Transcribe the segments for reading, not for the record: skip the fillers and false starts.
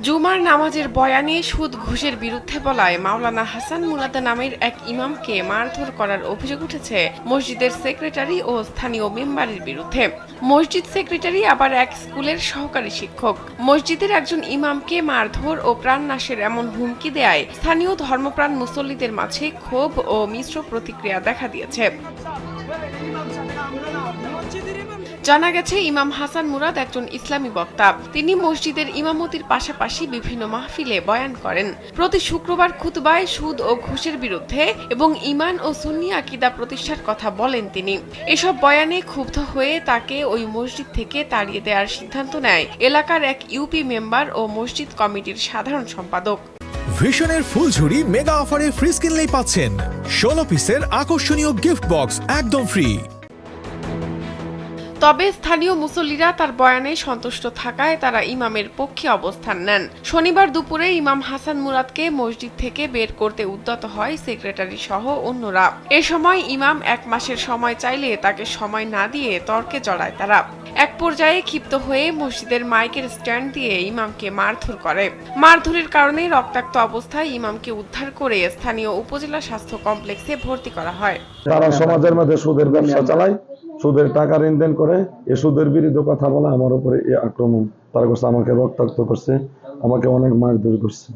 জুমার নামাজের বয়ানে সুদ ঘুষের বিরুদ্ধে বলায় মাওলানা হাসান মুরাদ নামের এক ইমামকে মারধর করার অভিযোগ উঠেছে মসজিদের সেক্রেটারি ও স্থানীয় মেম্বারের বিরুদ্ধে। মসজিদ সেক্রেটারি আবার এক স্কুলের সহকারী শিক্ষক। মসজিদের একজন ইমামকে মারধর ও প্রাণনাশের এমন হুমকি দেয়ায় স্থানীয় ধর্মপ্রাণ মুসল্লিদের মাঝে ক্ষোভ ও মিশ্র প্রতিক্রিয়া দেখা দিয়েছে। জানা গেছে, ইমাম হাসান মুরাদ একজন ইসলামী বক্তা। তিনি মসজিদের ইমামতির পাশাপাশি বিভিন্ন মাহফিলে বয়ান করেন। প্রতি শুক্রবার খুতবায় সুদ ও ঘুষের বিরুদ্ধে এবং ঈমান ও সুন্নি আকীদা প্রতিষ্ঠার কথা বলেন তিনি। এসব বয়ানে ক্ষুব্ধ হয়ে তাকে ওই মসজিদ থেকে তাড়িয়ে দেওয়ার সিদ্ধান্ত নেয় এলাকার এক ইউপি মেম্বার ও মসজিদ কমিটির সাধারণ সম্পাদক। ভিশনের ফুলঝুরি মেগা অফারে ফ্রি কিনলেই পাচ্ছেন 16 পিসের আকর্ষণীয় গিফট বক্স একদম ফ্রি। তবে স্থানীয় মুসল্লিরা তার বয়ানে সন্তুষ্ট থাকায় তারা ইমামের পক্ষে অবস্থান নেন। শনিবার দুপুরে ইমাম হাসান মুরাদকে মসজিদ থেকে বের করতে উদ্যত হয় সেক্রেটারি সহ অন্যরা। এ সময় ইমাম 1 মাসের সময় চাইলে তাকে সময় না দিয়ে তর্কে জড়ায় তারা। এক পর্যায়ে ক্ষিপ্ত হয়ে মসজিদের মাইকের স্ট্যান্ড দিয়ে ইমামকে মারধর করে। মারধরের কারণে রক্তাক্ত অবস্থায় ইমামকে উদ্ধার করে স্থানীয় উপজেলা স্বাস্থ্য কমপ্লেক্সে ভর্তি করা হয়। তারা সমাজের মধ্যে সুদের ব্যবসা চালায়, সুদের টাকা লেনদেন করে। এ সুদের বিরুদ্ধে কথা বলা আমার উপরে এই আক্রমণ তারা করছে, আমাকে রক্তাক্ত করছে, আমাকে অনেক মারধর করছে।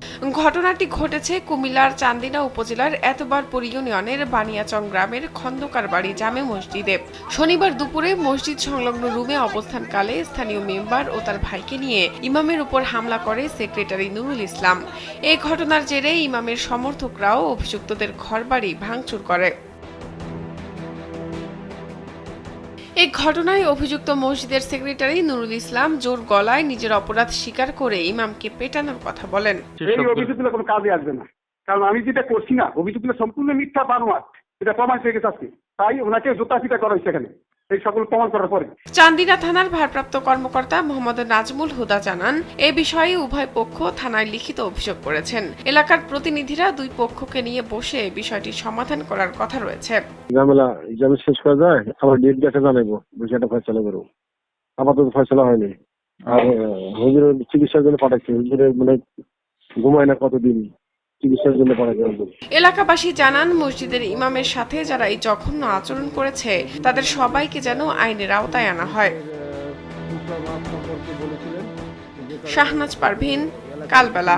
ঘটনাটি ঘটেছে কুমিল্লার চান্দিনা উপজেলার এতবারপুর ইউনিয়নের বানিয়াচং গ্রামের খন্দকার বাড়ি জামে মসজিদে। শনিবার দুপুরে মসজিদ সংলগ্ন রুমে অবস্থানকালে স্থানীয় মেম্বার ও তার ভাইকে নিয়ে ইমামের উপর হামলা করে সেক্রেটারি নুরুল ইসলাম। এই ঘটনার জেরে ইমামের সমর্থকরাও অভিযুক্তদের ঘরবাড়ি ভাঙচুর করে। এই ঘটনায় অভিযুক্ত মসজিদের সেক্রেটারি নুরুল ইসলাম জোর গলায় নিজের অপরাধ স্বীকার করে ইমামকে পেটানোর কথা বলেন। এই অভিযোগগুলো কোনো কাজে আসবে না, কারণ আমি যেটা করছি না, অভিযোগগুলো সম্পূর্ণ মিথ্যা বানোয়াট, এটা প্রমাণ হয়ে গেছে আজকে। তাই ওনাকে জোতা পিটা করা হয়েছে এখানে এই সকল প্রমাণ করার পরে। চান্দিনা থানার ভারপ্রাপ্ত কর্মকর্তা মোহাম্মদ নাজমুল হুদা জানান, এ বিষয়ে উভয় পক্ষ থানায় লিখিত অভিযোগ করেছেন। এলাকার প্রতিনিধিরা দুই পক্ষকে নিয়ে বসে বিষয়টি সমাধান করার কথা রয়েছে। ঝামেলা শেষ করা যায়, আবার ডেট দেখা জানাবো, বিষয়টা ফয়সালা করবো। আপাতত ফয়সালা হয়নি। আর হুজুরের চিকিৎসার জন্য পাঠাচ্ছি, হুজুরের মানে ঘুমায় না কতদিন, চিকিৎসার জন্য পাঠাচ্ছি। এলাকাবাসী জানান, মসজিদের ইমামের সাথে যারা এই জঘন্য আচরণ করেছে তাদের সবাইকে যেন আইনের আওতায় আনা হয়। শাহনাজ পারভীন, কালবেলা।